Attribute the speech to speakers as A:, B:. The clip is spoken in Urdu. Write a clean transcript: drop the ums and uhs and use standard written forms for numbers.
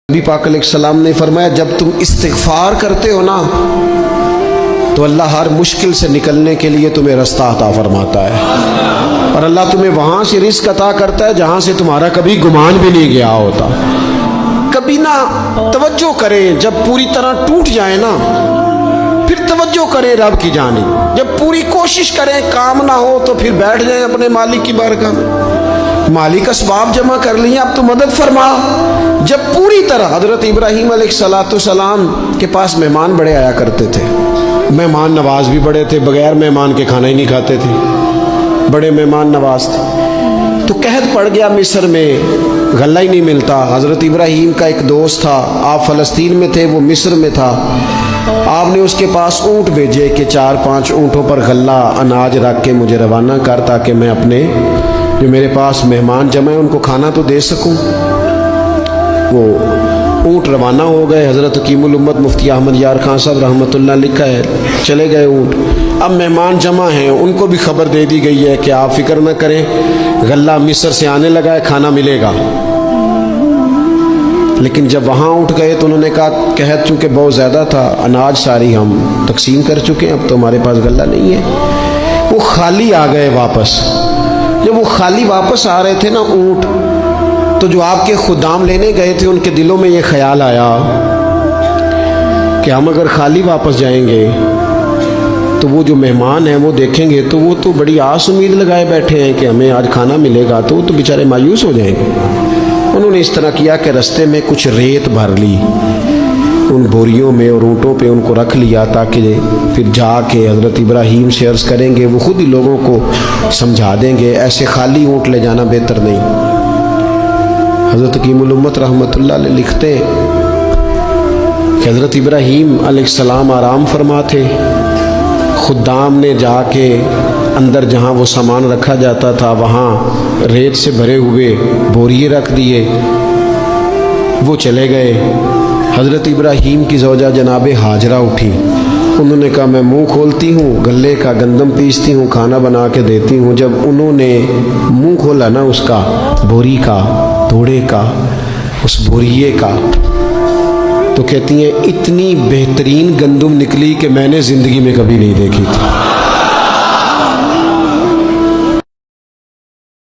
A: نبی پاک علیہ السلام نے فرمایا جب تم استغفار کرتے ہو نا تو اللہ ہر مشکل سے نکلنے کے لیے تمہیں رستہ عطا فرماتا ہے، اور اللہ تمہیں وہاں سے رزق عطا کرتا ہے جہاں سے تمہارا کبھی گمان بھی نہیں گیا ہوتا۔ کبھی نہ توجہ کریں، جب پوری طرح ٹوٹ جائیں نا پھر توجہ کریں رب کی جانب، جب پوری کوشش کریں کام نہ ہو تو پھر بیٹھ جائیں اپنے مالک کی بارگاہ میں، مالک اسباب جمع کر لیے اب تو مدد فرما۔ جب پوری طرح حضرت ابراہیم علیہ السلام کے پاس مہمان بڑے آیا کرتے تھے، مہمان نواز بھی بڑے تھے، بغیر مہمان کے کھانا ہی نہیں کھاتے تھے، بڑے مہمان نواز تھے۔ تو قحط پڑ گیا مصر میں، غلہ ہی نہیں ملتا۔ حضرت ابراہیم کا ایک دوست تھا، آپ فلسطین میں تھے، وہ مصر میں تھا۔ آپ نے اس کے پاس اونٹ بھیجے کہ 4-5 اونٹوں پر غلہ اناج رکھ کے مجھے روانہ کر تاکہ میں اپنے جو میرے پاس مہمان جمع ہیں ان کو کھانا تو دے سکوں۔ وہ اونٹ روانہ ہو گئے۔ حضرت حکیم الامت مفتی احمد یار خان صاحب رحمۃ اللہ لکھا ہے، چلے گئے اونٹ۔ اب مہمان جمع ہیں، ان کو بھی خبر دے دی گئی ہے کہ آپ فکر نہ کریں، غلہ مصر سے آنے لگا ہے، کھانا ملے گا۔ لیکن جب وہاں اٹھ گئے تو انہوں نے کہا قحط چونکہ بہت زیادہ تھا، اناج ساری ہم تقسیم کر چکے ہیں، اب تو ہمارے پاس غلہ نہیں ہے۔ وہ خالی آ گئے واپس۔ جب وہ خالی واپس آ رہے تھے نا اونٹ، تو جو آپ کے خدام لینے گئے تھے ان کے دلوں میں یہ خیال آیا کہ ہم اگر خالی واپس جائیں گے تو وہ جو مہمان ہیں وہ دیکھیں گے تو وہ تو بڑی آس امید لگائے بیٹھے ہیں کہ ہمیں آج کھانا ملے گا، تو وہ تو بیچارے مایوس ہو جائیں گے۔ انہوں نے اس طرح کیا کہ رستے میں کچھ ریت بھر لی ان بوریوں میں اور اونٹوں پہ ان کو رکھ لیا تاکہ پھر جا کے حضرت ابراہیم سے عرض کریں گے، وہ خود ہی لوگوں کو سمجھا دیں گے، ایسے خالی اونٹ لے جانا بہتر نہیں۔ حضرت حکیم الامت رحمۃ اللہ علیہ لکھتے کہ حضرت ابراہیم علیہ السلام آرام فرما تھے، خدام نے جا کے اندر جہاں وہ سامان رکھا جاتا تھا وہاں ریت سے بھرے ہوئے بوریے رکھ دیے، وہ چلے گئے۔ حضرت ابراہیم کی زوجہ جناب ہاجرہ اٹھی، انہوں نے کہا میں منہ کھولتی ہوں، گلے کا گندم پیستی ہوں، کھانا بنا کے دیتی ہوں۔ جب انہوں نے منہ کھولا نا اس کا، بوری کا، توڑے کا، اس بوریے کا، تو کہتی ہیں اتنی بہترین گندم نکلی کہ میں نے زندگی میں کبھی نہیں دیکھی تھی۔